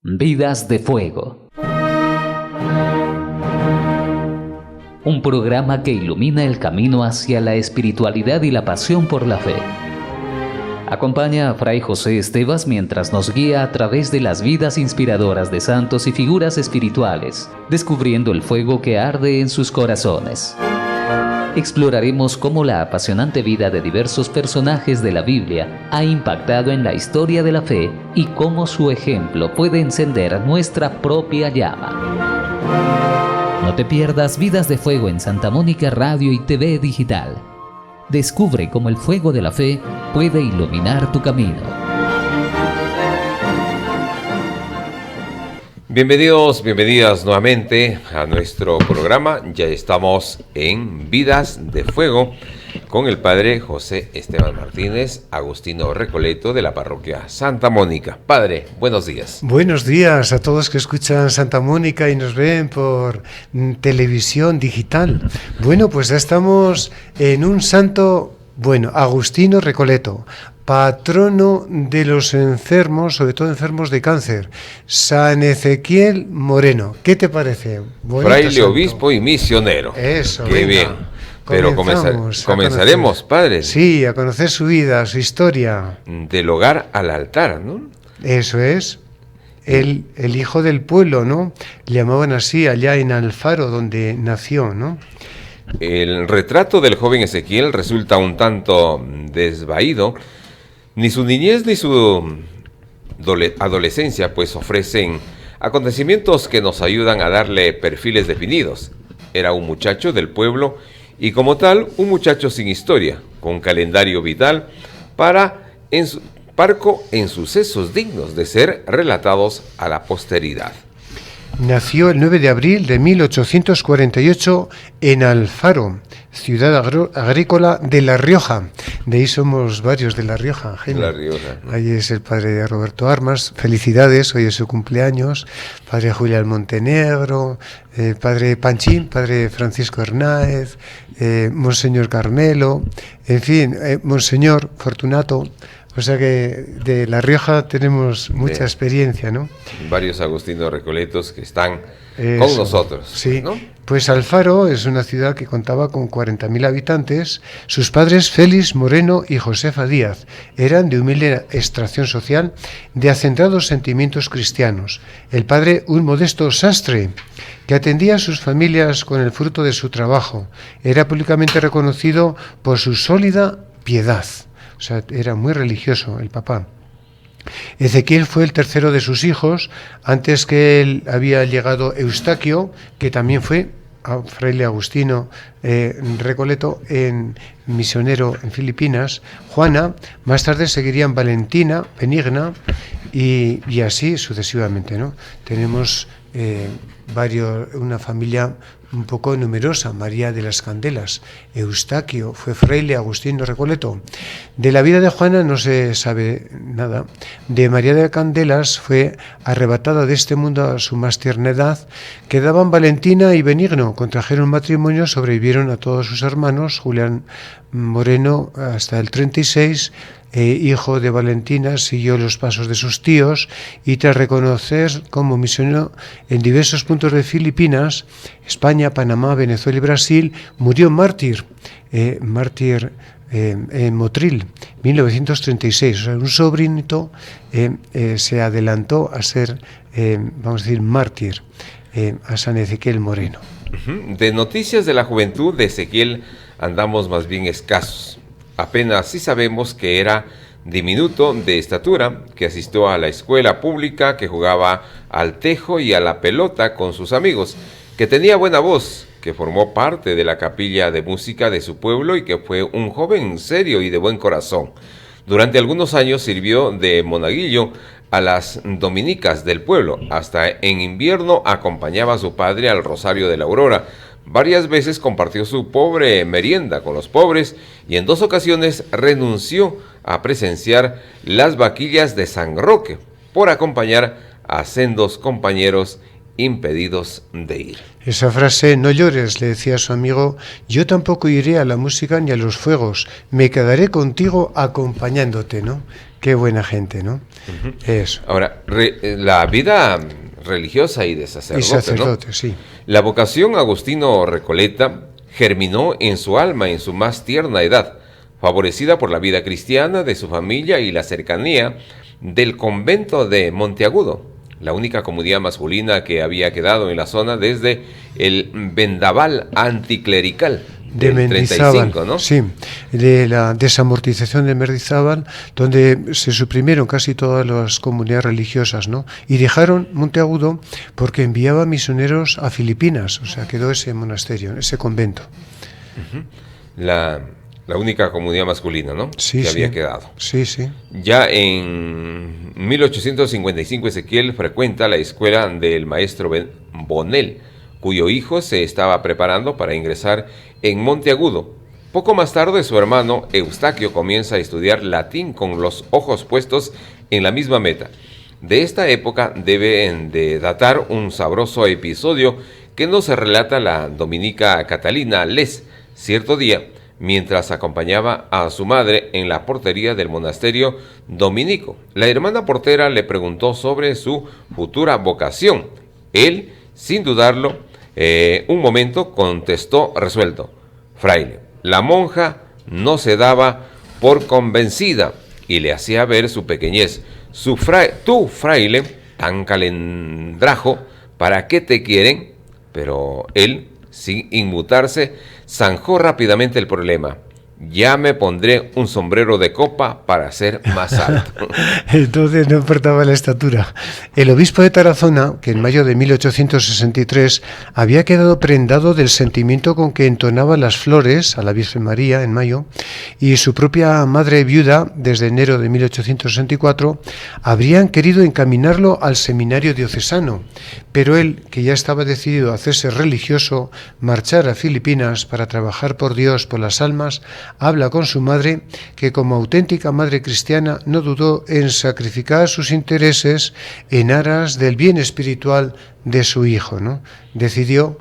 Vidas de Fuego. Un programa que ilumina el camino hacia la espiritualidad y la pasión por la fe. Acompaña a Fray José Estevas mientras nos guía a través de las vidas inspiradoras de santos y figuras espirituales, descubriendo el fuego que arde en sus corazones. Exploraremos cómo la apasionante vida de diversos personajes de la Biblia ha impactado en la historia de la fe y cómo su ejemplo puede encender nuestra propia llama. No te pierdas Vidas de Fuego en Santa Mónica Radio y TV Digital. Descubre cómo el fuego de la fe puede iluminar tu camino. Bienvenidos, bienvenidas nuevamente a nuestro programa. Ya estamos en Vidas de Fuego con el Padre José Esteban Martínez, agustino Recoleto de la parroquia Santa Mónica. Padre, buenos días. Buenos días a todos que escuchan Santa Mónica y nos ven por televisión digital. Bueno, pues ya estamos en un santo, agustino Recoleto, patrono de los enfermos, sobre todo enfermos de cáncer, San Ezequiel Moreno. ¿Qué te parece? Fraile, santo, obispo y misionero. Eso, qué bien. Pero comenzaremos, padre. Sí, a conocer su vida, su historia. Del hogar al altar, ¿no? Eso es. El hijo del pueblo, ¿no? Le llamaban así allá en Alfaro, donde nació, ¿no? El retrato del joven Ezequiel resulta un tanto desvaído. Ni su niñez ni su adolescencia pues ofrecen acontecimientos que nos ayudan a darle perfiles definidos. Era un muchacho del pueblo y como tal un muchacho sin historia, con calendario vital parco en sucesos dignos de ser relatados a la posteridad. Nació el 9 de abril de 1848 en Alfaro, ciudad agrícola de La Rioja. De ahí somos varios de La Rioja. La Rioja. Ahí es el padre Roberto Armas. Felicidades, hoy es su cumpleaños. Padre Julián Montenegro, padre Panchín, padre Francisco Hernáez, Monseñor Carmelo, en fin, Monseñor Fortunato. O sea que de La Rioja tenemos mucha experiencia, ¿no? Varios agustinos recoletos que están con nosotros. Sí, ¿no? Pues Alfaro es una ciudad que contaba con 40.000 habitantes. Sus padres, Félix Moreno y Josefa Díaz, eran de humilde extracción social, de acendrados sentimientos cristianos. El padre, un modesto sastre, que atendía a sus familias con el fruto de su trabajo. Era públicamente reconocido por su sólida piedad. O sea, era muy religioso el papá. Ezequiel fue el tercero de sus hijos. Antes que él había llegado Eustaquio, que también fue fraile agustino Recoleto, misionero en Filipinas. Juana, más tarde seguirían Valentina, Benigna y así sucesivamente, ¿no? Tenemos una familia un poco numerosa. María de las Candelas, Eustaquio fue fraile agustino Recoleto. De la vida de Juana no se sabe nada. De María de Candelas fue arrebatada de este mundo a su más tierna edad. Quedaban Valentina y Benigno, contrajeron matrimonio, sobrevivieron a todos sus hermanos. Julián Moreno hasta el 36, hijo de Valentina, siguió los pasos de sus tíos y tras reconocer como misionero en diversos puntos de Filipinas, España, Panamá, Venezuela y Brasil, murió mártir en Motril, 1936. O sea, un sobrinito se adelantó a ser, mártir, a San Ezequiel Moreno. De noticias de la juventud de Ezequiel andamos más bien escasos. Apenas sí sabemos que era diminuto de estatura, que asistió a la escuela pública, que jugaba al tejo y a la pelota con sus amigos, que tenía buena voz, que formó parte de la capilla de música de su pueblo y que fue un joven serio y de buen corazón. Durante algunos años sirvió de monaguillo a las dominicas del pueblo. Hasta en invierno acompañaba a su padre al Rosario de la Aurora. Varias veces compartió su pobre merienda con los pobres y en 2 ocasiones renunció a presenciar las vaquillas de San Roque por acompañar a sendos compañeros impedidos de ir. Esa frase, no llores, le decía a su amigo, yo tampoco iré a la música ni a los fuegos, me quedaré contigo acompañándote, ¿no? Qué buena gente, ¿no? Eso. Ahora, la vida religiosa y de sacerdote, ¿no? Sí. La vocación Agustino Recoleta germinó en su alma en su más tierna edad, favorecida por la vida cristiana de su familia y la cercanía del convento de Monteagudo, la única comunidad masculina que había quedado en la zona desde el vendaval anticlerical de Mendizábal, 35, ¿no? Sí, de la desamortización de Mendizábal, donde se suprimieron casi todas las comunidades religiosas, ¿no? Y dejaron Monteagudo porque enviaba misioneros a Filipinas, o sea, quedó ese monasterio, ese convento. La única comunidad masculina, ¿no? Sí, que sí. había quedado. Sí, sí. Ya en 1855 Ezequiel frecuenta la escuela del maestro Bonel, cuyo hijo se estaba preparando para ingresar en Monteagudo. Poco más tarde su hermano Eustaquio comienza a estudiar latín con los ojos puestos en la misma meta. De esta época deben de datar un sabroso episodio que nos relata la dominica Catalina Les, cierto día, mientras acompañaba a su madre en la portería del monasterio dominico. La hermana portera le preguntó sobre su futura vocación. Él, sin dudarlo, un momento contestó resuelto: fraile. La monja no se daba por convencida y le hacía ver su pequeñez. Tú, fraile, tan calendrajo, ¿para qué te quieren? Pero él, sin inmutarse, zanjó rápidamente el problema. Ya me pondré un sombrero de copa para ser más alto. Entonces no importaba la estatura. El obispo de Tarazona, que en mayo de 1863 había quedado prendado del sentimiento con que entonaba las flores a la Virgen María en mayo, y su propia madre viuda, desde enero de 1864, habrían querido encaminarlo al seminario diocesano, pero él, que ya estaba decidido a hacerse religioso, marchar a Filipinas para trabajar por Dios, por las almas, habla con su madre, que como auténtica madre cristiana no dudó en sacrificar sus intereses en aras del bien espiritual de su hijo, ¿no? Decidió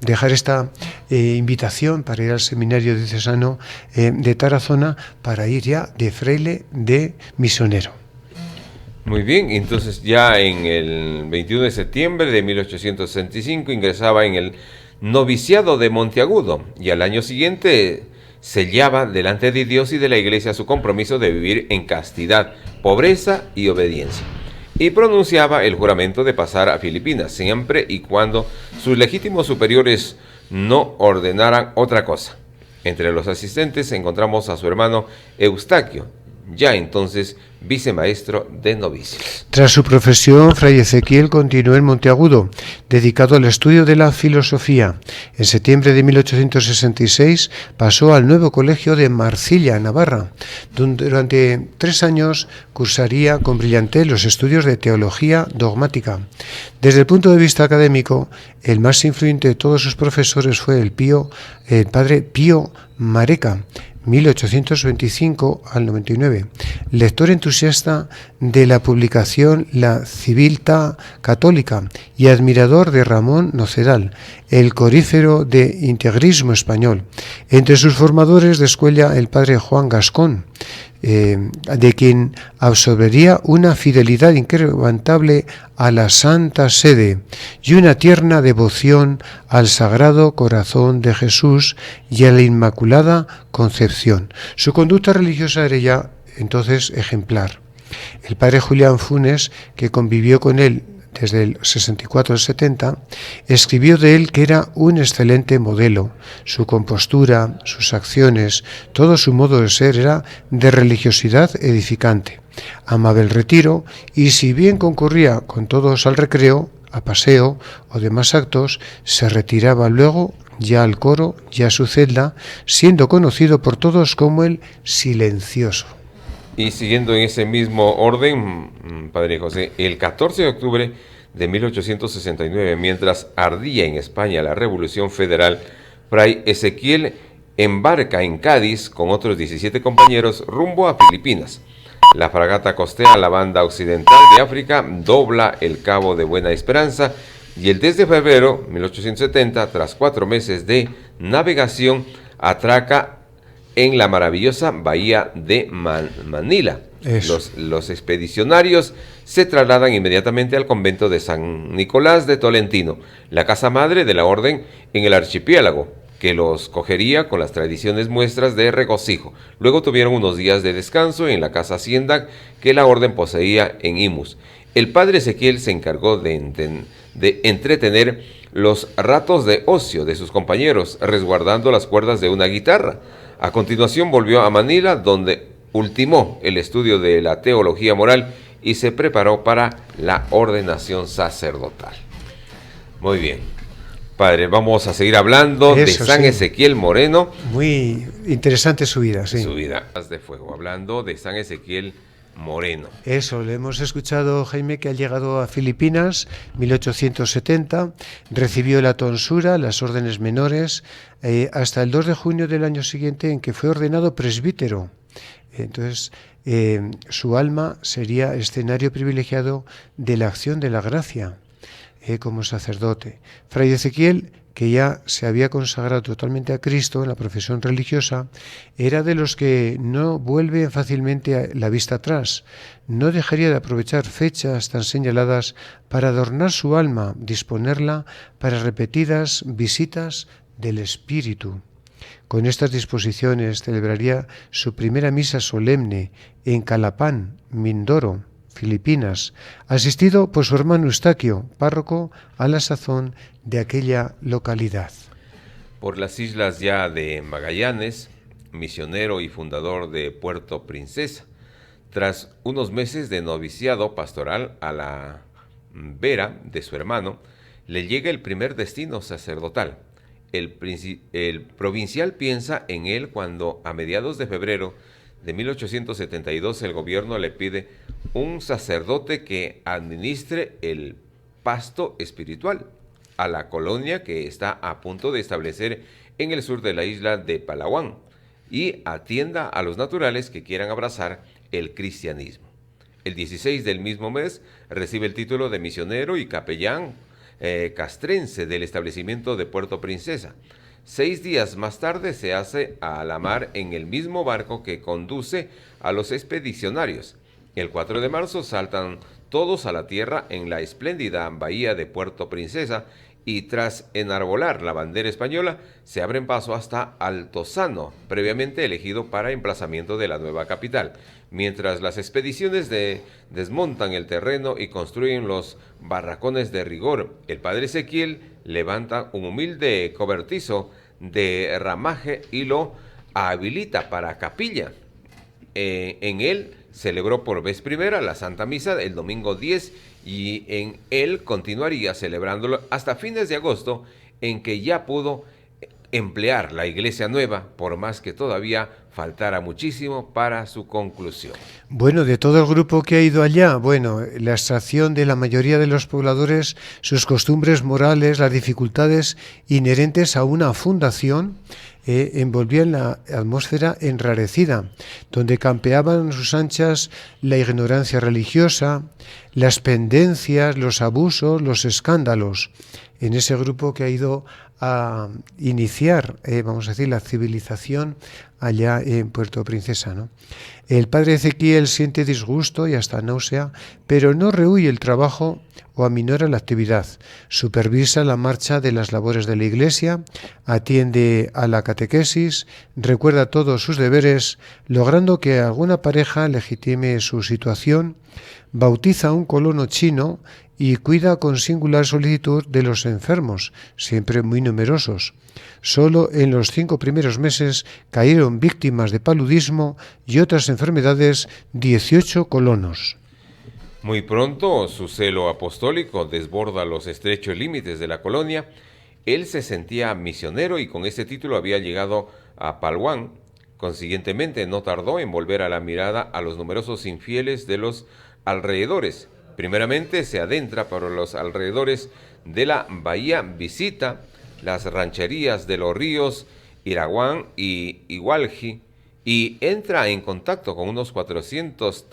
dejar esta invitación para ir al seminario diocesano de Tarazona para ir ya de fraile, de misionero. Muy bien, entonces ya en el 21 de septiembre de 1865 ingresaba en el noviciado de Monteagudo y al año siguiente sellaba delante de Dios y de la Iglesia su compromiso de vivir en castidad, pobreza y obediencia. Y pronunciaba el juramento de pasar a Filipinas, siempre y cuando sus legítimos superiores no ordenaran otra cosa. Entre los asistentes encontramos a su hermano Eustaquio, ya entonces vicemaestro de novicios. Tras su profesión, Fray Ezequiel continuó en Monteagudo, dedicado al estudio de la filosofía. En septiembre de 1866 pasó al nuevo colegio de Marcilla, Navarra, donde durante 3 años cursaría con brillantez los estudios de teología dogmática. Desde el punto de vista académico, el más influyente de todos sus profesores fue el padre Pío Mareca, 1825 al 99, lector entusiasta de la publicación La Civiltà Católica y admirador de Ramón Nocedal, el corífero de integrismo español. Entre sus formadores descuella el padre Juan Gascón, de quien absorbería una fidelidad inquebrantable a la Santa Sede y una tierna devoción al Sagrado Corazón de Jesús y a la Inmaculada Concepción. Su conducta religiosa era ya entonces ejemplar. El padre Julián Funes, que convivió con él desde el 64 al 70, escribió de él que era un excelente modelo. Su compostura, sus acciones, todo su modo de ser era de religiosidad edificante. Amaba el retiro y si bien concurría con todos al recreo, a paseo o demás actos, se retiraba luego ya al coro, ya a su celda, siendo conocido por todos como el silencioso. Y siguiendo en ese mismo orden, Padre José, el 14 de octubre de 1869, mientras ardía en España la Revolución Federal, Fray Ezequiel embarca en Cádiz con otros 17 compañeros rumbo a Filipinas. La fragata costea la banda occidental de África, dobla el Cabo de Buena Esperanza y el 10 de febrero de 1870, tras 4 meses de navegación, atraca en la maravillosa bahía de Manila. Los expedicionarios se trasladan inmediatamente al convento de San Nicolás de Tolentino, la casa madre de la orden en el archipiélago, que los cogería con las tradiciones muestras de regocijo. Luego tuvieron unos días de descanso en la casa hacienda que la orden poseía en Imus. El padre Ezequiel se encargó de entretener los ratos de ocio de sus compañeros, resguardando las cuerdas de una guitarra. A continuación volvió a Manila, donde ultimó el estudio de la teología moral y se preparó para la ordenación sacerdotal. Muy bien. Padre, vamos a seguir hablando de San Ezequiel Moreno. Muy interesante su vida, sí. Su vida de fuego, hablando de San Ezequiel Moreno. Eso, le hemos escuchado, Jaime, que ha llegado a Filipinas, 1870, recibió la tonsura, las órdenes menores, hasta el 2 de junio del año siguiente, en que fue ordenado presbítero. Entonces, su alma sería escenario privilegiado de la acción de la gracia como sacerdote. Fray Ezequiel, que ya se había consagrado totalmente a Cristo en la profesión religiosa, era de los que no vuelven fácilmente la vista atrás. No dejaría de aprovechar fechas tan señaladas para adornar su alma, disponerla para repetidas visitas del Espíritu. Con estas disposiciones celebraría su primera misa solemne en Calapán, Mindoro, Filipinas, asistido por su hermano Eustaquio, párroco a la sazón de aquella localidad. Por las islas ya de Magallanes, misionero y fundador de Puerto Princesa, tras unos meses de noviciado pastoral a la vera de su hermano, le llega el primer destino sacerdotal. El provincial piensa en él cuando, a mediados de febrero de 1872, el gobierno le pide un sacerdote que administre el pasto espiritual a la colonia que está a punto de establecer en el sur de la isla de Palawan y atienda a los naturales que quieran abrazar el cristianismo. El 16 del mismo mes recibe el título de misionero y capellán castrense del establecimiento de Puerto Princesa. 6 días más tarde se hace a la mar en el mismo barco que conduce a los expedicionarios. El 4 de marzo saltan todos a la tierra en la espléndida bahía de Puerto Princesa y tras enarbolar la bandera española se abren paso hasta Altozano, previamente elegido para emplazamiento de la nueva capital. Mientras las expediciones desmontan el terreno y construyen los barracones de rigor, el padre Ezequiel levanta un humilde cobertizo de ramaje y lo habilita para capilla. En él celebró por vez primera la Santa Misa el domingo 10 y en él continuaría celebrándolo hasta fines de agosto, en que ya pudo emplear la iglesia nueva, por más que todavía faltara muchísimo para su conclusión. Bueno, de todo el grupo que ha ido allá, bueno, la extracción de la mayoría de los pobladores, sus costumbres morales, las dificultades inherentes a una fundación, envolvían la atmósfera enrarecida, donde campeaban a sus anchas la ignorancia religiosa, las pendencias, los abusos, los escándalos. En ese grupo que ha ido a iniciar, vamos a decir, la civilización allá en Puerto Princesa, ¿no? El padre Ezequiel siente disgusto y hasta náusea, pero no rehúye el trabajo o aminora la actividad. Supervisa la marcha de las labores de la Iglesia, atiende a la catequesis, recuerda todos sus deberes, logrando que alguna pareja legitime su situación, bautiza a un colono chino y cuida con singular solicitud de los enfermos, siempre muy numerosos. Solo en los 5 primeros meses cayeron víctimas de paludismo y otras enfermedades 18 colonos. Muy pronto su celo apostólico desborda los estrechos límites de la colonia. Él se sentía misionero y con este título había llegado a Palawan. Consiguientemente no tardó en volver a la mirada a los numerosos infieles de los alrededores. Primeramente se adentra por los alrededores de la bahía, visita las rancherías de los ríos Iraguán y Igualji y entra en contacto con unos 400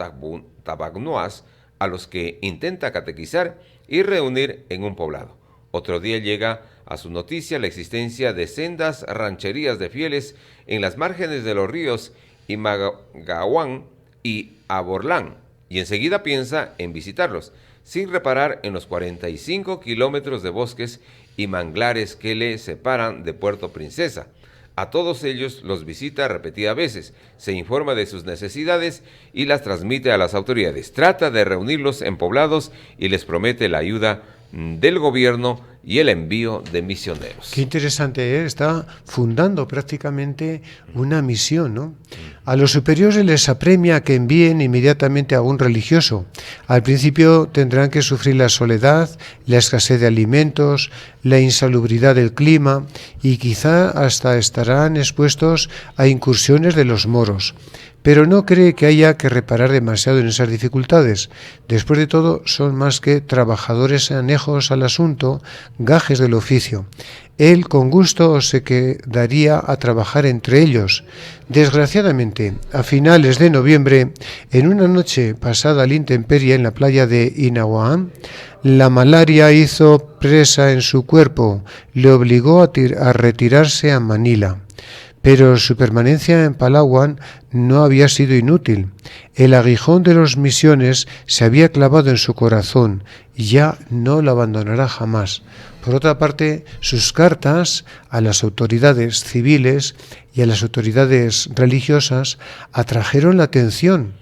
tabagnoas a los que intenta catequizar y reunir en un poblado. Otro día llega a su noticia la existencia de sendas rancherías de fieles en las márgenes de los ríos Imagahuán y Aborlán, y enseguida piensa en visitarlos, sin reparar en los 45 kilómetros de bosques y manglares que le separan de Puerto Princesa. A todos ellos los visita repetidas veces, se informa de sus necesidades y las transmite a las autoridades. Trata de reunirlos en poblados y les promete la ayuda del gobierno y el envío de misioneros. Qué interesante, ¿eh? Está fundando prácticamente una misión, ¿no? A los superiores les apremia que envíen inmediatamente a un religioso. Al principio tendrán que sufrir la soledad, la escasez de alimentos, la insalubridad del clima y quizá hasta estarán expuestos a incursiones de los moros. Pero no cree que haya que reparar demasiado en esas dificultades. Después de todo, son más que trabajadores anejos al asunto, gajes del oficio. Él con gusto se quedaría a trabajar entre ellos. Desgraciadamente, a finales de noviembre, en una noche pasada a la intemperie en la playa de Inahuaán, la malaria hizo presa en su cuerpo, le obligó a retirarse a Manila. Pero su permanencia en Palawan no había sido inútil. El aguijón de las misiones se había clavado en su corazón y ya no lo abandonará jamás. Por otra parte, sus cartas a las autoridades civiles y a las autoridades religiosas atrajeron la atención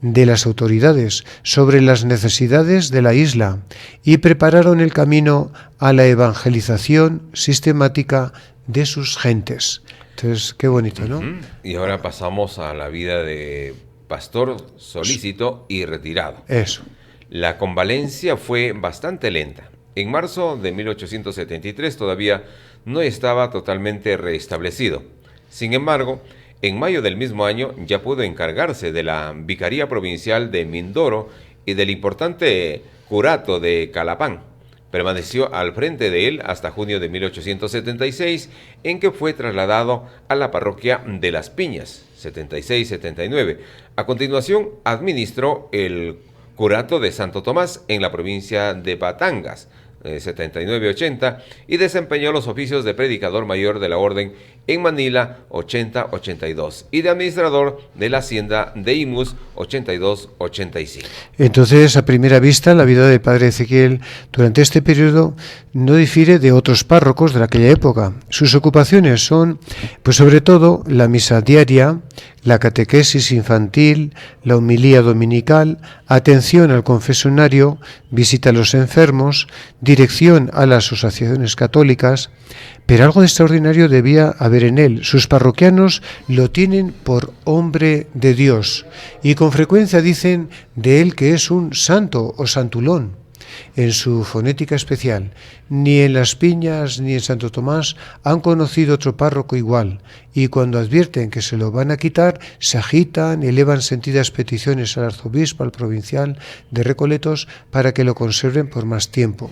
de las autoridades sobre las necesidades de la isla y prepararon el camino a la evangelización sistemática de sus gentes. Entonces, qué bonito, ¿no? Y ahora pasamos a la vida de pastor solícito y retirado. Eso. La convalencia fue bastante lenta. En marzo de 1873 todavía no estaba totalmente restablecido. Sin embargo, en mayo del mismo año ya pudo encargarse de la Vicaría Provincial de Mindoro y del importante curato de Calapán. Permaneció al frente de él hasta junio de 1876, en que fue trasladado a la parroquia de Las Piñas, 76-79. A continuación, administró el curato de Santo Tomás en la provincia de Batangas, 79-80, y desempeñó los oficios de predicador mayor de la orden en Manila, 80-82, y de administrador de la hacienda de Imus, 82-85. Entonces, a primera vista, la vida del padre Ezequiel durante este periodo no difiere de otros párrocos de aquella época. Sus ocupaciones son, pues sobre todo, la misa diaria, la catequesis infantil, la homilía dominical, atención al confesionario, visita a los enfermos, dirección a las asociaciones católicas, pero algo de extraordinario debía haber en él. Sus parroquianos lo tienen por hombre de Dios y con frecuencia dicen de él que es un santo o santulón. En su fonética especial, ni en Las Piñas ni en Santo Tomás han conocido otro párroco igual, y cuando advierten que se lo van a quitar, se agitan y elevan sentidas peticiones al arzobispo, al provincial de Recoletos, para que lo conserven por más tiempo.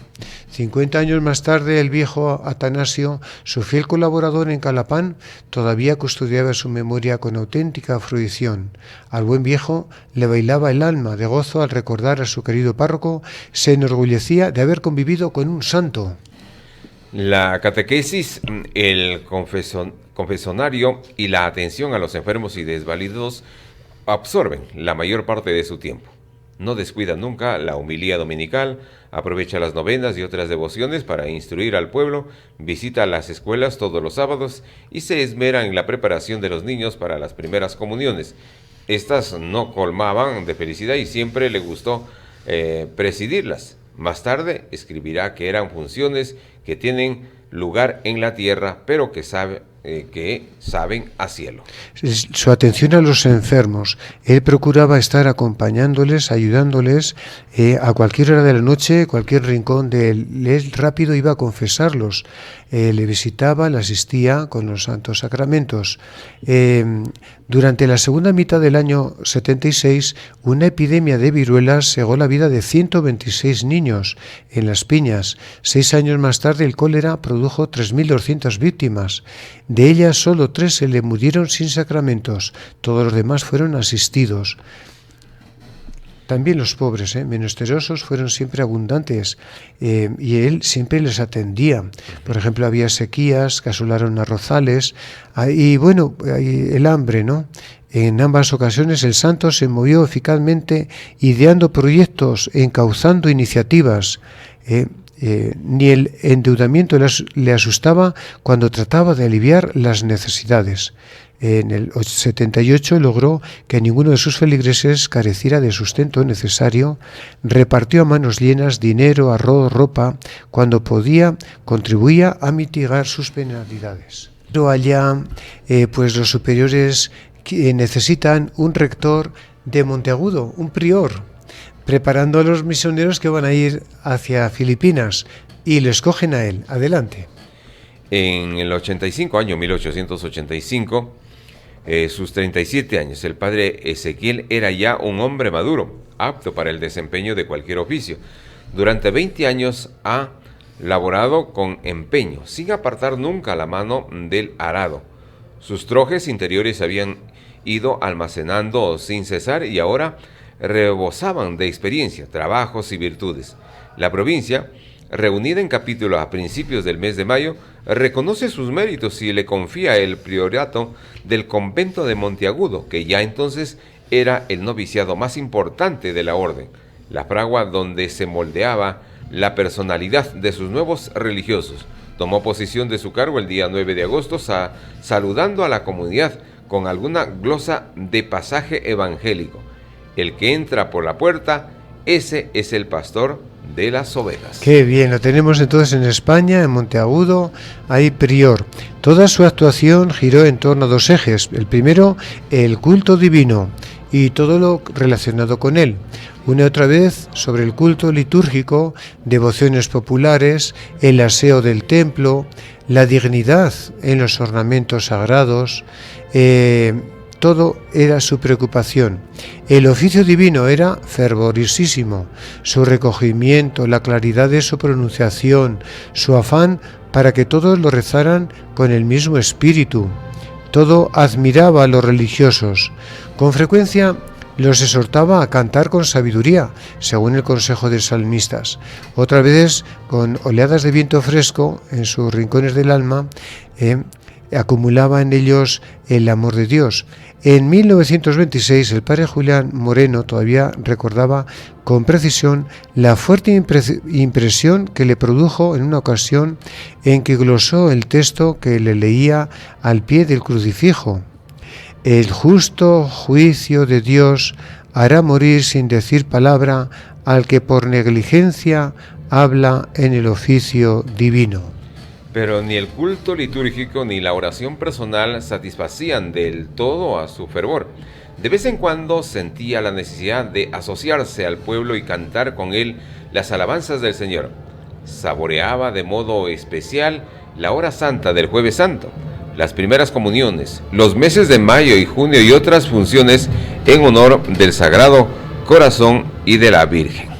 50 años más tarde, el viejo Atanasio, su fiel colaborador en Calapán, todavía custodiaba su memoria con auténtica fruición. Al buen viejo le bailaba el alma de gozo al recordar a su querido párroco, se enorgullecía de haber convivido con un santo. La catequesis, el confesionario y la atención a los enfermos y desvalidos absorben la mayor parte de su tiempo. No descuida nunca la homilía dominical, aprovecha las novenas y otras devociones para instruir al pueblo, visita las escuelas todos los sábados y se esmera en la preparación de los niños para las primeras comuniones. Estas no colmaban de felicidad y siempre le gustó presidirlas. Más tarde escribirá que eran funciones que tienen lugar en la tierra, pero que saben a cielo. Su atención a los enfermos, él procuraba estar acompañándoles, ayudándoles a cualquier hora de la noche, cualquier rincón de él. Él rápido iba a confesarlos, le visitaba, le asistía con los santos sacramentos. Durante la segunda mitad del año 76, una epidemia de viruelas cegó la vida de 126 niños en Las Piñas. 6 años más tarde, el cólera produjo 3.200 víctimas. De ellas, solo 3 se le murieron sin sacramentos. Todos los demás fueron asistidos. También los pobres, menesterosos, fueron siempre abundantes, y él siempre les atendía. Por ejemplo, había sequías que asolaron arrozales, y bueno, el hambre, ¿no? En ambas ocasiones el santo se movió eficazmente ideando proyectos, encauzando iniciativas. Ni el endeudamiento le asustaba cuando trataba de aliviar las necesidades. En el 78 logró que ninguno de sus feligreses careciera de sustento necesario, repartió a manos llenas dinero, arroz, ropa, cuando podía, contribuía a mitigar sus penalidades. Pero allá, pues los superiores necesitan un rector de Monteagudo, un prior, preparando a los misioneros que van a ir hacia Filipinas, y lo escogen a él. Adelante. En el 85, año 1885, sus 37 años, el padre Ezequiel era ya un hombre maduro, apto para el desempeño de cualquier oficio. Durante 20 años ha laborado con empeño, sin apartar nunca la mano del arado. Sus trojes interiores habían ido almacenando sin cesar y ahora rebosaban de experiencia, trabajos y virtudes. La provincia, reunida en capítulo a principios del mes de mayo, reconoce sus méritos y le confía el priorato del convento de Monteagudo, que ya entonces era el noviciado más importante de la orden, la fragua donde se moldeaba la personalidad de sus nuevos religiosos. Tomó posesión de su cargo el día 9 de agosto, saludando a la comunidad con alguna glosa de pasaje evangélico. El que entra por la puerta, ese es el pastor de las ovejas. Qué bien, lo tenemos entonces en España, en Monteagudo, hay prior. Toda su actuación giró en torno a dos ejes. El primero, el culto divino y todo lo relacionado con él. Una y otra vez sobre el culto litúrgico, devociones populares, el aseo del templo, la dignidad en los ornamentos sagrados, todo era su preocupación. El oficio divino era fervorosísimo, su recogimiento, la claridad de su pronunciación, su afán para que todos lo rezaran con el mismo espíritu. Todo admiraba a los religiosos. Con frecuencia los exhortaba a cantar con sabiduría, según el consejo de salmistas. Otras veces, con oleadas de viento fresco en sus rincones del alma, acumulaba en ellos el amor de Dios. En 1926, el padre Julián Moreno todavía recordaba con precisión la fuerte impresión que le produjo en una ocasión en que glosó el texto que le leía al pie del crucifijo. El justo juicio de Dios hará morir sin decir palabra al que por negligencia habla en el oficio divino. Pero ni el culto litúrgico ni la oración personal satisfacían del todo a su fervor. De vez en cuando sentía la necesidad de asociarse al pueblo y cantar con él las alabanzas del Señor. Saboreaba de modo especial la hora santa del Jueves Santo, las primeras comuniones, los meses de mayo y junio y otras funciones en honor del Sagrado Corazón y de la Virgen.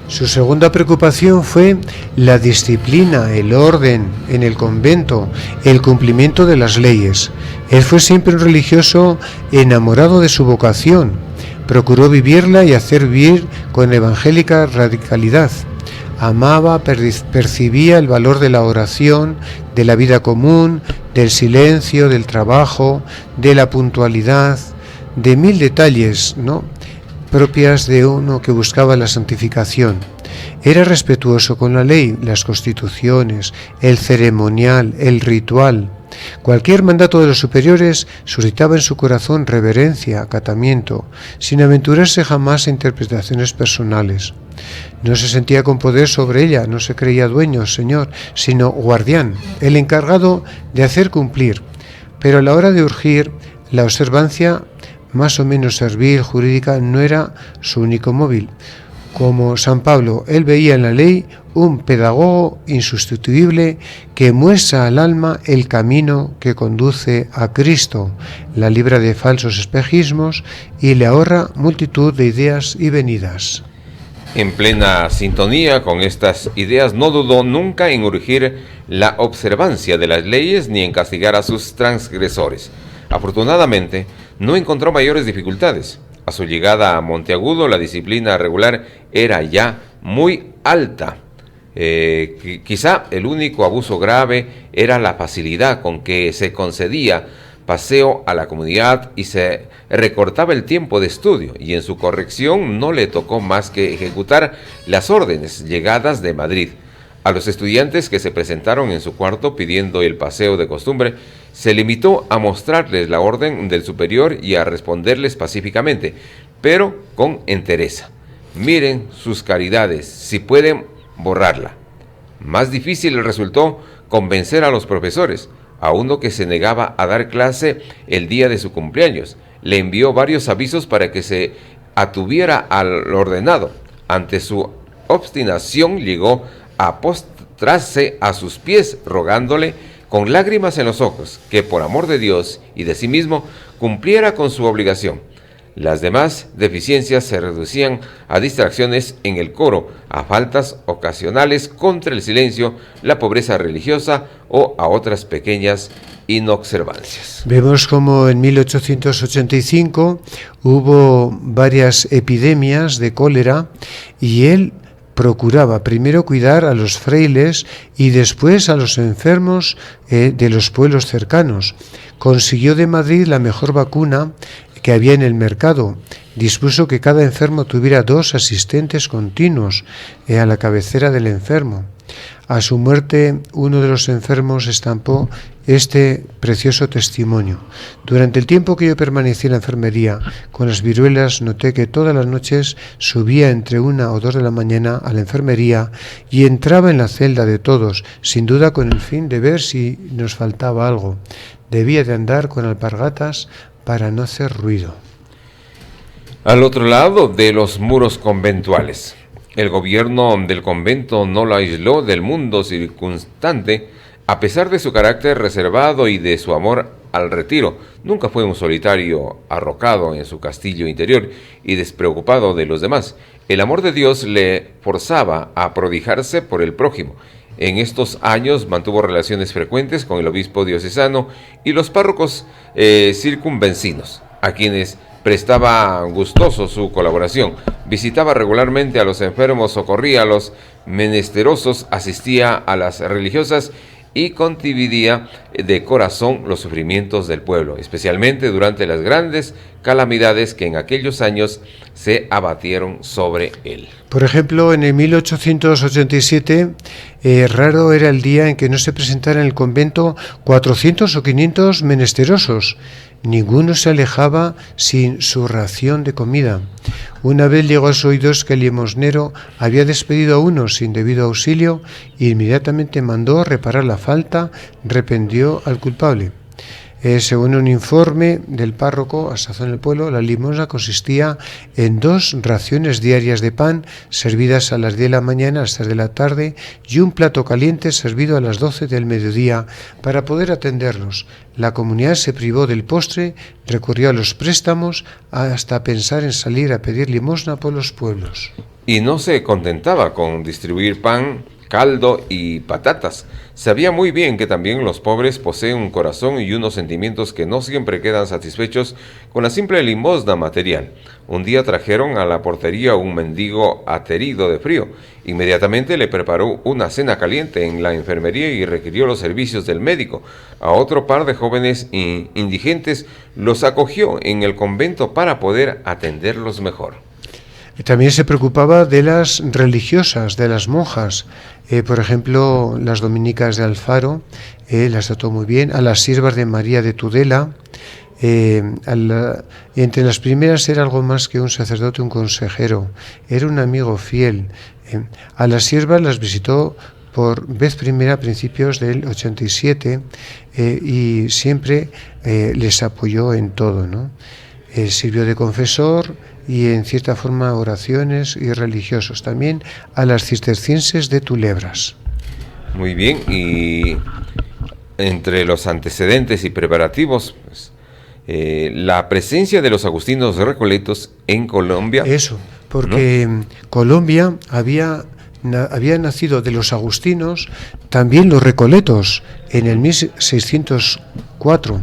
Su segunda preocupación fue la disciplina, el orden en el convento, el cumplimiento de las leyes. Él fue siempre un religioso enamorado de su vocación. Procuró vivirla y hacer vivir con evangélica radicalidad. Amaba, percibía el valor de la oración, de la vida común, del silencio, del trabajo, de la puntualidad, de mil detalles, ¿no?, propias de uno que buscaba la santificación. Era respetuoso con la ley, las constituciones, el ceremonial, el ritual. Cualquier mandato de los superiores suscitaba en su corazón reverencia, acatamiento, sin aventurarse jamás a interpretaciones personales. No se sentía con poder sobre ella, no se creía dueño, señor, sino guardián, el encargado de hacer cumplir. Pero a la hora de urgir, la observancia más o menos servil, jurídica, no era su único móvil. Como San Pablo, él veía en la ley un pedagogo insustituible que muestra al alma el camino que conduce a Cristo, la libra de falsos espejismos y le ahorra multitud de ideas y venidas. En plena sintonía con estas ideas, no dudó nunca en urgir la observancia de las leyes ni en castigar a sus transgresores. Afortunadamente, no encontró mayores dificultades. A su llegada a Monteagudo, la disciplina regular era ya muy alta. Quizá el único abuso grave era la facilidad con que se concedía paseo a la comunidad y se recortaba el tiempo de estudio, y en su corrección no le tocó más que ejecutar las órdenes llegadas de Madrid. A los estudiantes que se presentaron en su cuarto pidiendo el paseo de costumbre, se limitó a mostrarles la orden del superior y a responderles pacíficamente, pero con entereza: miren sus caridades, si pueden borrarla. Más difícil resultó convencer a los profesores. A uno que se negaba a dar clase el día de su cumpleaños, le envió varios avisos para que se atuviera al ordenado. Ante su obstinación llegó a postrarse a sus pies, rogándole con lágrimas en los ojos que por amor de Dios y de sí mismo cumpliera con su obligación. Las demás deficiencias se reducían a distracciones en el coro, a faltas ocasionales contra el silencio, la pobreza religiosa o a otras pequeñas inobservancias. Vemos como en 1885 hubo varias epidemias de cólera y él procuraba primero cuidar a los frailes y después a los enfermos de los pueblos cercanos. Consiguió de Madrid la mejor vacuna que había en el mercado. Dispuso que cada enfermo tuviera 2 asistentes continuos a la cabecera del enfermo. A su muerte, uno de los enfermos estampó este precioso testimonio: durante el tiempo que yo permanecí en la enfermería con las viruelas, noté que todas las noches subía entre 1 o 2 de la mañana a la enfermería y entraba en la celda de todos, sin duda con el fin de ver si nos faltaba algo. Debía de andar con alpargatas para no hacer ruido. Al otro lado de los muros conventuales, el gobierno del convento no lo aisló del mundo circunstante. A pesar de su carácter reservado y de su amor al retiro, nunca fue un solitario arrocado en su castillo interior y despreocupado de los demás. El amor de Dios le forzaba a prodigarse por el prójimo. En estos años mantuvo relaciones frecuentes con el obispo diocesano y los párrocos circunvencinos, a quienes prestaba gustoso su colaboración. Visitaba regularmente a los enfermos, socorría a los menesterosos, asistía a las religiosas y contribuía de corazón los sufrimientos del pueblo, especialmente durante las grandes calamidades que en aquellos años se abatieron sobre él. Por ejemplo, en el 1887, raro era el día en que no se presentara en el convento 400 o 500 menesterosos. Ninguno se alejaba sin su ración de comida. Una vez llegó a sus oídos que el limosnero había despedido a uno sin debido auxilio e inmediatamente mandó reparar la falta, reprendió al culpable. Según un informe del párroco a sazón del pueblo, la limosna consistía en 2 raciones diarias de pan servidas a las 10 de la mañana, a las 3 de la tarde, y un plato caliente servido a las 12 del mediodía para poder atenderlos. La comunidad se privó del postre, recurrió a los préstamos hasta pensar en salir a pedir limosna por los pueblos. Y no se contentaba con distribuir pan, caldo y patatas. Sabía muy bien que también los pobres poseen un corazón y unos sentimientos que no siempre quedan satisfechos con la simple limosna material. Un día trajeron a la portería un mendigo aterido de frío. Inmediatamente le preparó una cena caliente en la enfermería y requirió los servicios del médico. A otro par de jóvenes indigentes los acogió en el convento para poder atenderlos mejor. También se preocupaba de las religiosas, de las monjas. Por ejemplo, las dominicas de Alfaro, las trató muy bien. A las siervas de María de Tudela, entre las primeras era algo más que un sacerdote, un consejero. Era un amigo fiel. A las siervas las visitó por vez primera a principios del 87 y siempre les apoyó en todo, ¿no? Sirvió de confesor y en cierta forma oraciones y religiosos. También a las cistercienses de Tulebras. Muy bien, y entre los antecedentes y preparativos, pues, la presencia de los agustinos recoletos en Colombia. Eso, porque ¿no? Colombia había nacido de los agustinos, también los recoletos en el 1604.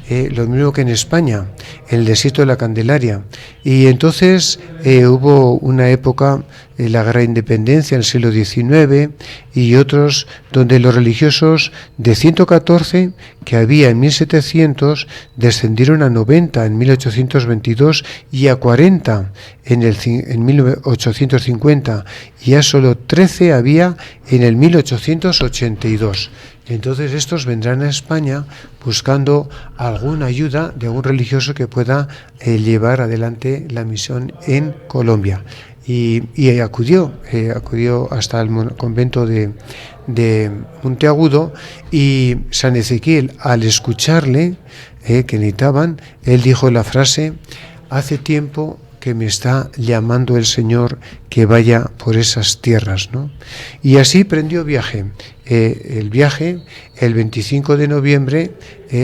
Lo mismo que en España, en el desierto de la Candelaria. Y entonces hubo una época, la Guerra de Independencia en el siglo XIX, y otros donde los religiosos de 114 que había en 1700 descendieron a 90 en 1822 y a 40 en 1850, y ya solo 13 había en el 1882. Entonces estos vendrán a España buscando alguna ayuda de algún religioso que pueda llevar adelante la misión en Colombia. Y acudió hasta el convento de Monteagudo, y San Ezequiel, al escucharle que necesitaban, él dijo la frase: hace tiempo que me está llamando el Señor que vaya por esas tierras, ¿no? Y así prendió viaje. El viaje, el 25 de noviembre,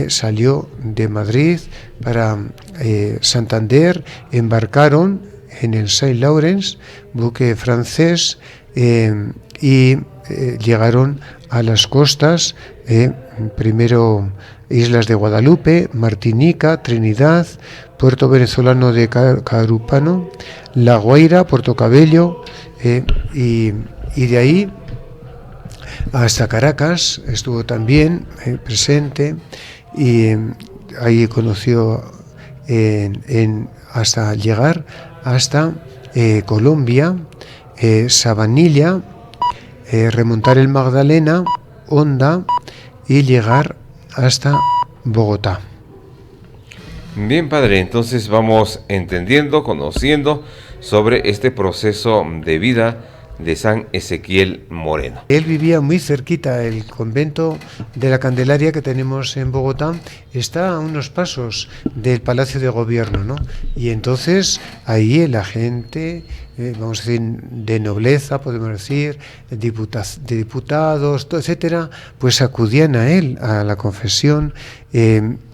salió de Madrid para Santander, embarcaron en el Saint Lawrence, buque francés, y llegaron a las costas, primero islas de Guadalupe, Martinica, Trinidad, puerto venezolano de Carúpano, La Guaira, Puerto Cabello, y de ahí hasta Caracas estuvo también presente, y ahí conoció hasta llegar hasta Colombia, Sabanilla, remontar el Magdalena, Honda, y llegar hasta Bogotá. Bien, padre, entonces vamos entendiendo, conociendo sobre este proceso de vida de San Ezequiel Moreno. Él vivía muy cerquita. El convento de la Candelaria que tenemos en Bogotá está a unos pasos del Palacio de Gobierno, ¿no? Y entonces ahí la gente, vamos a decir, de nobleza, podemos decir, de diputados, etcétera, pues acudían a él, a la confesión,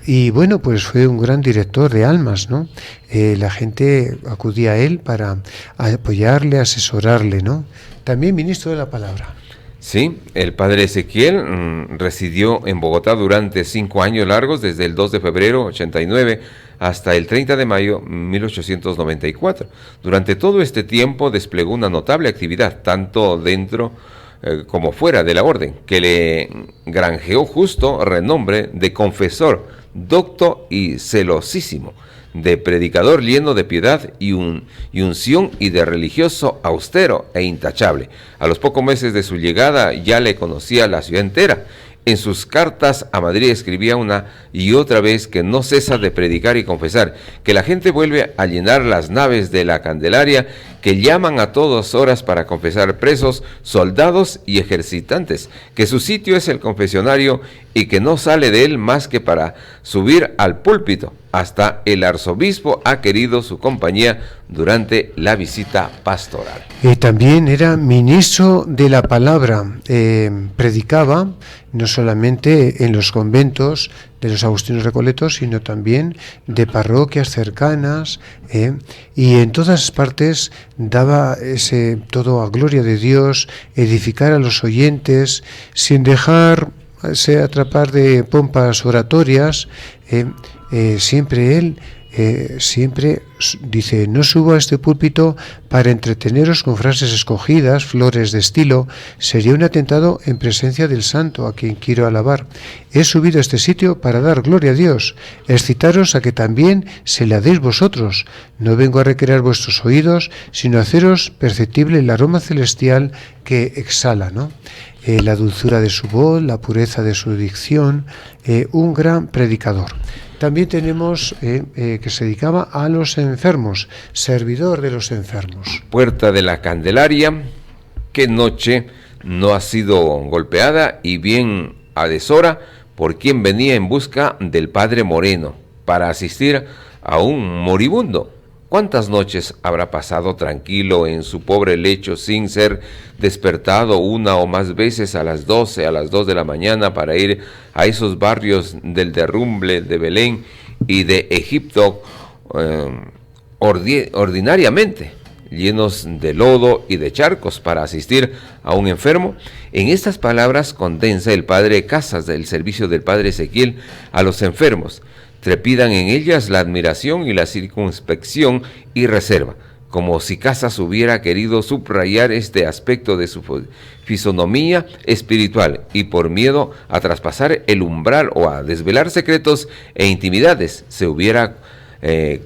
y bueno, pues fue un gran director de almas, ¿no? La gente acudía a él para apoyarle, asesorarle, ¿no? También ministro de la palabra. Sí, el padre Ezequiel residió en Bogotá durante 5 años largos, desde el 2 de febrero 89 hasta el 30 de mayo 1894. Durante todo este tiempo desplegó una notable actividad, tanto dentro como fuera de la orden, que le granjeó justo renombre de confesor, docto y celosísimo, de predicador lleno de piedad y unción, y de religioso austero e intachable. A los pocos meses de su llegada ya le conocía la ciudad entera. En sus cartas a Madrid escribía una y otra vez que no cesa de predicar y confesar, que la gente vuelve a llenar las naves de la Candelaria, que llaman a todas horas para confesar presos, soldados y ejercitantes, que su sitio es el confesionario y que no sale de él más que para subir al púlpito. Hasta el arzobispo ha querido su compañía durante la visita pastoral. También era ministro de la palabra, predicaba no solamente en los conventos de los agustinos recoletos, sino también de parroquias cercanas, y en todas partes daba todo a gloria de Dios, edificar a los oyentes, sin dejarse atrapar de pompas oratorias. Siempre él siempre dice: no subo a este púlpito para entreteneros con frases escogidas, flores de estilo. Sería un atentado en presencia del santo a quien quiero alabar. He subido a este sitio para dar gloria a Dios, excitaros a que también se la deis vosotros. No vengo a recrear vuestros oídos, sino a haceros perceptible el aroma celestial que exhala, ¿no? La dulzura de su voz, la pureza de su dicción, un gran predicador. También tenemos que se dedicaba a los enfermos, servidor de los enfermos. Puerta de la Candelaria, ¿qué noche no ha sido golpeada y bien a deshora por quien venía en busca del padre Moreno para asistir a un moribundo? ¿Cuántas noches habrá pasado tranquilo en su pobre lecho sin ser despertado una o más veces a las 12, a las 2 de la mañana para ir a esos barrios del derrumbe de Belén y de Egipto, ordinariamente llenos de lodo y de charcos, para asistir a un enfermo? En estas palabras condensa el padre Casas del servicio del padre Ezequiel a los enfermos. trepidan en ellas la admiración y la circunspección y reserva, como si Casas hubiera querido subrayar este aspecto de su fisonomía espiritual y por miedo a traspasar el umbral o a desvelar secretos e intimidades, se hubiera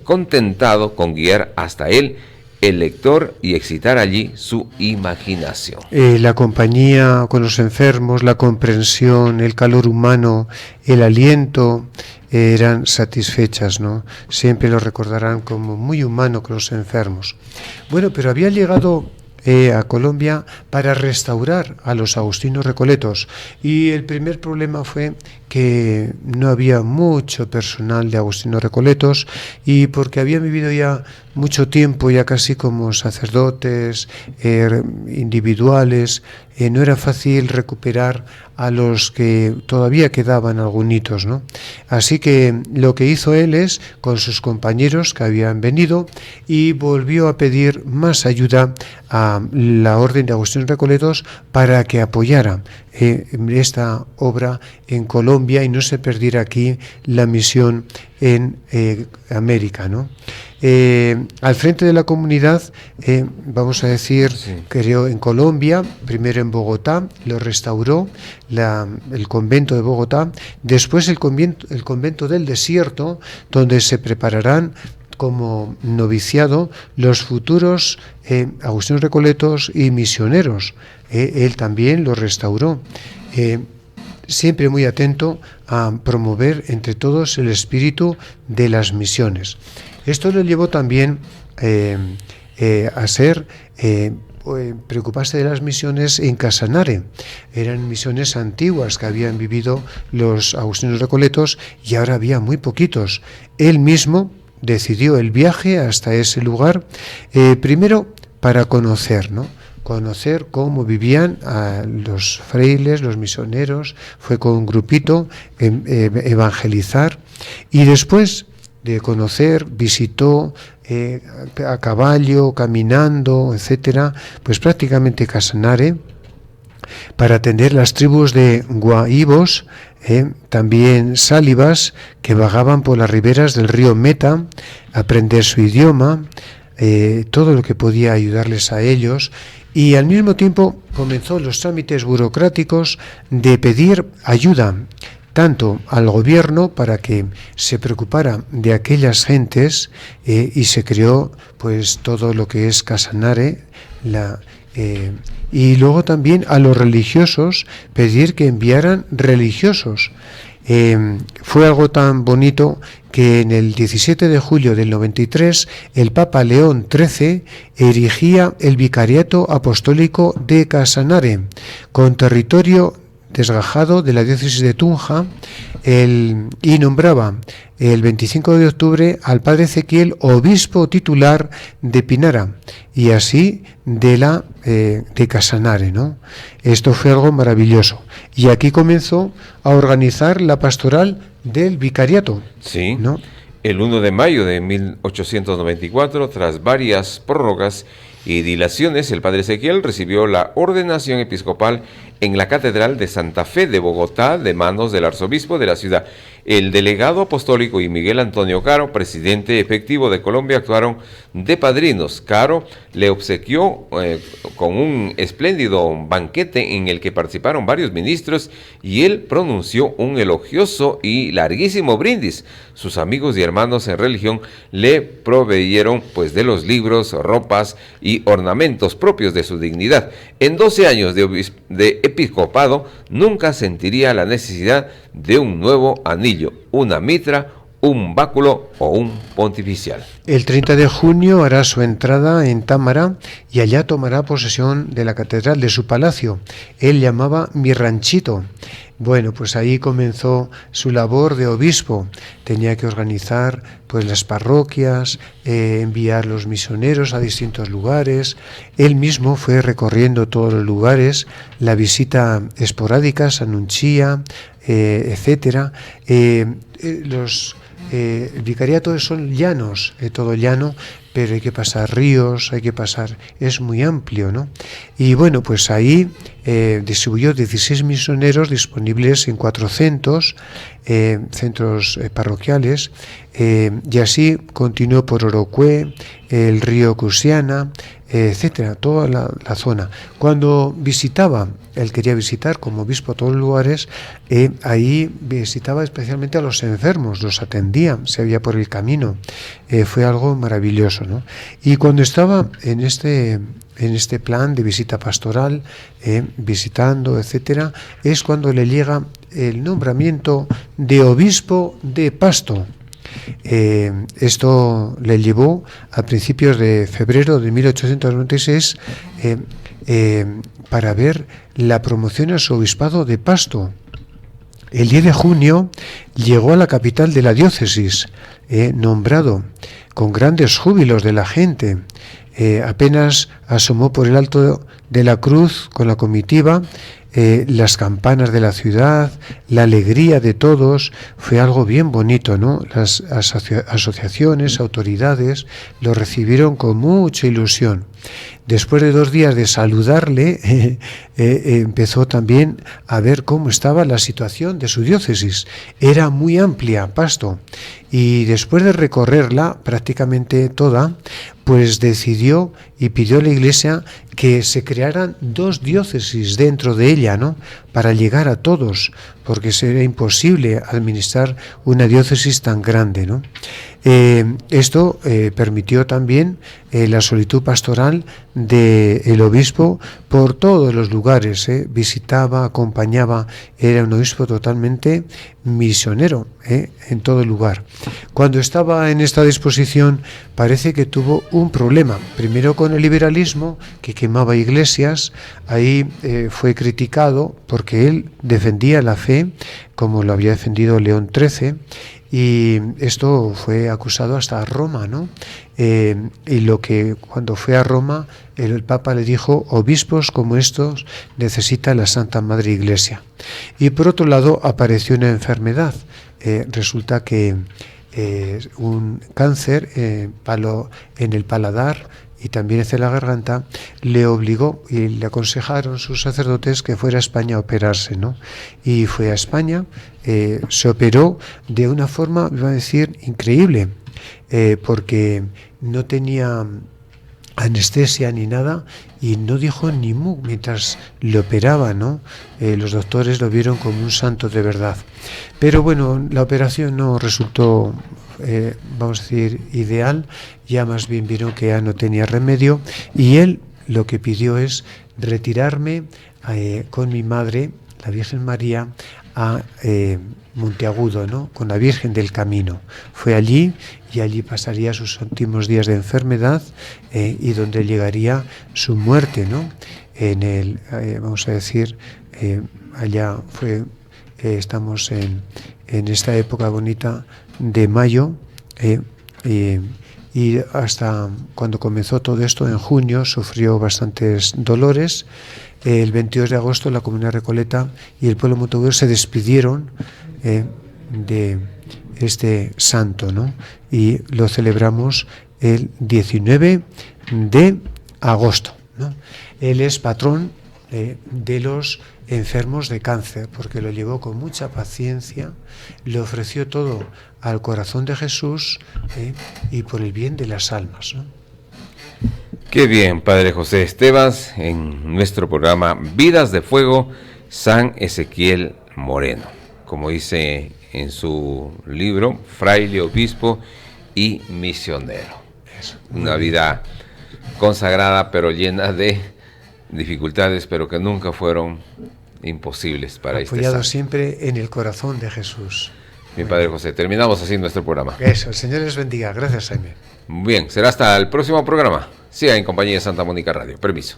contentado con guiar hasta él el lector y excitar allí su imaginación. La compañía con los enfermos, la comprensión, el calor humano, el aliento, eran satisfechas, ¿no? Siempre lo recordarán como muy humano con los enfermos. Bueno, pero había llegado a Colombia para restaurar a los agustinos recoletos, y el primer problema fue que no había mucho personal de agustinos recoletos, y porque habían vivido ya mucho tiempo, ya casi como sacerdotes individuales, no era fácil recuperar a los que todavía quedaban algunitos, ¿no? Así que lo que hizo él es, con sus compañeros que habían venido, y volvió a pedir más ayuda a la Orden de Agustinos Recoletos para que apoyara esta obra en Colombia y no se perdiera aquí la misión en América, ¿no? Al frente de la comunidad, vamos a decir, Sí. creó en Colombia, primero en Bogotá, lo restauró el convento de Bogotá, después el convento del desierto, donde se prepararán como noviciado los futuros agustinos recoletos y misioneros. Él también lo restauró, siempre muy atento a promover entre todos el espíritu de las misiones. Esto le llevó también a ser preocuparse de las misiones en Casanare. Eran misiones antiguas que habían vivido los agustinos recoletos y ahora había muy poquitos. Él mismo decidió el viaje hasta ese lugar, primero para conocer, ¿no? Conocer cómo vivían los frailes, los misioneros, fue con un grupito evangelizar, y después de conocer, visitó a caballo, caminando, etcétera, pues prácticamente Casanare, para atender las tribus de guaívos, también sálivas, que vagaban por las riberas del río Meta, aprender su idioma, todo lo que podía ayudarles a ellos, y al mismo tiempo comenzó los trámites burocráticos de pedir ayuda tanto al gobierno para que se preocupara de aquellas gentes, y se creó pues todo lo que es Casanare, y luego también a los religiosos pedir que enviaran religiosos. Fue algo tan bonito que en el 17 de julio del 93 el Papa León XIII erigía el Vicariato Apostólico de Casanare, con territorio desgajado de la diócesis de Tunja, y nombraba el 25 de octubre al padre Ezequiel obispo titular de Pinara, y así de Casanare, ¿no? Esto fue algo maravilloso, y aquí comenzó a organizar la pastoral del vicariato. Sí, ¿no? El 1 de mayo de 1894, tras varias prórrogas y dilaciones, el padre Ezequiel recibió la ordenación episcopal en la Catedral de Santa Fe de Bogotá, de manos del arzobispo de la ciudad. El delegado apostólico y Miguel Antonio Caro, presidente efectivo de Colombia, actuaron de padrinos. Caro le obsequió con un espléndido banquete en el que participaron varios ministros, y él pronunció un elogioso y larguísimo brindis. Sus amigos y hermanos en religión le proveyeron pues de los libros, ropas y ornamentos propios de su dignidad. En 12 años de episcopado nunca sentiría la necesidad de un nuevo anillo, una mitra, un báculo o un pontificial. El 30 de junio hará su entrada en Támara y allá tomará posesión de la catedral, de su palacio. Él llamaba mi ranchito. Bueno, pues ahí comenzó su labor de obispo. Tenía que organizar pues las parroquias, enviar los misioneros a distintos lugares. Él mismo fue recorriendo todos los lugares, la visita esporádica, San Unchía, etcétera. Los vicariatos son llanos, todo llano, pero hay que pasar ríos, hay que pasar, es muy amplio, ¿no? Y bueno, pues ahí distribuyó 16 misioneros disponibles en 400 centros parroquiales, y así continuó por Orocué, el río Cusiana, etcétera, toda la zona. Cuando visitaba, él quería visitar como obispo todos los lugares, ahí visitaba especialmente a los enfermos, los atendía, se veía por el camino. Fue algo maravilloso, ¿no? Y cuando estaba en este plan de visita pastoral, visitando, etcétera, es cuando le llega el nombramiento de obispo de Pasto. Esto le llevó a principios de febrero de 1896 para ver la promoción a su obispado de Pasto. El 10 de junio llegó a la capital de la diócesis, nombrado con grandes júbilos de la gente. Apenas asomó por el alto de la cruz con la comitiva, las campanas de la ciudad, la alegría de todos, fue algo bien bonito, ¿no? Las asociaciones, autoridades lo recibieron con mucha ilusión. Después de 2 días de saludarle, empezó también a ver cómo estaba la situación de su diócesis. Era muy amplia, Pasto, y después de recorrerla prácticamente toda, pues decidió y pidió a la Iglesia que se crearan 2 diócesis dentro de ella, ¿no? Para llegar a todos, porque sería imposible administrar una diócesis tan grande, ¿no? Esto permitió también la solitud pastoral del obispo por todos los lugares, visitaba, acompañaba, era un obispo totalmente misionero, en todo lugar. Cuando estaba en esta disposición, parece que tuvo un problema, primero con el liberalismo, que quemaba iglesias. Ahí fue criticado porque él defendía la fe como lo había defendido León XIII, y esto fue acusado hasta a Roma, ¿no? Y cuando fue a Roma, el Papa le dijo: obispos como estos necesita la Santa Madre Iglesia. Y por otro lado apareció una enfermedad. Resulta que un cáncer en el paladar y también en la garganta le obligó y le aconsejaron sus sacerdotes que fuera a España a operarse, ¿no? Y fue a España, se operó de una forma, iba a decir, increíble, porque no tenía anestesia ni nada y no dijo ni mu mientras le operaba, ¿no? Los doctores lo vieron como un santo de verdad. Pero bueno, la operación no resultó, vamos a decir, ideal. Ya más bien vieron que ya no tenía remedio, y él lo que pidió es retirarme con mi madre, la Virgen María, a Monteagudo, ¿no? Con la Virgen del Camino. Fue allí, y allí pasaría sus últimos días de enfermedad, y donde llegaría su muerte, ¿no? Vamos a decir, allá fue, estamos en esta época bonita de mayo, y hasta cuando comenzó todo esto, en junio, sufrió bastantes dolores. El 22 de agosto la Comunidad Recoleta y el pueblo monteagudo se despidieron de este santo, ¿no? Y lo celebramos el 19 de agosto, ¿no? Él es patrón de los enfermos de cáncer, porque lo llevó con mucha paciencia, le ofreció todo al corazón de Jesús, y por el bien de las almas, ¿no? Qué bien, Padre José Estevas, en nuestro programa Vidas de Fuego, San Ezequiel Moreno. Como dice en su libro, fraile, obispo y misionero. Una vida consagrada, pero llena de dificultades, pero que nunca fueron imposibles para este santo. Apoyado siempre en el corazón de Jesús. Bien, Padre José, terminamos así nuestro programa. Eso, el Señor les bendiga. Gracias, Jaime. Bien, será hasta el próximo programa. Siga en compañía de Santa Mónica Radio. Permiso.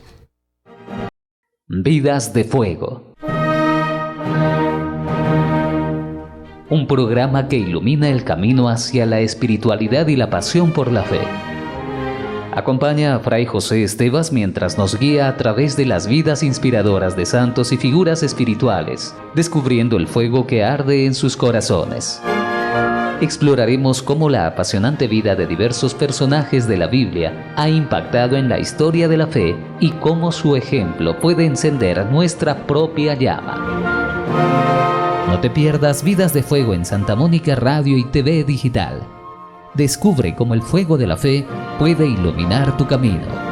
Vidas de Fuego. Un programa que ilumina el camino hacia la espiritualidad y la pasión por la fe. Acompaña a Fray José Estevas mientras nos guía a través de las vidas inspiradoras de santos y figuras espirituales, descubriendo el fuego que arde en sus corazones. Exploraremos cómo la apasionante vida de diversos personajes de la Biblia ha impactado en la historia de la fe y cómo su ejemplo puede encender nuestra propia llama. No te pierdas Vidas de Fuego en Santa Mónica Radio y TV Digital. Descubre cómo el fuego de la fe puede iluminar tu camino.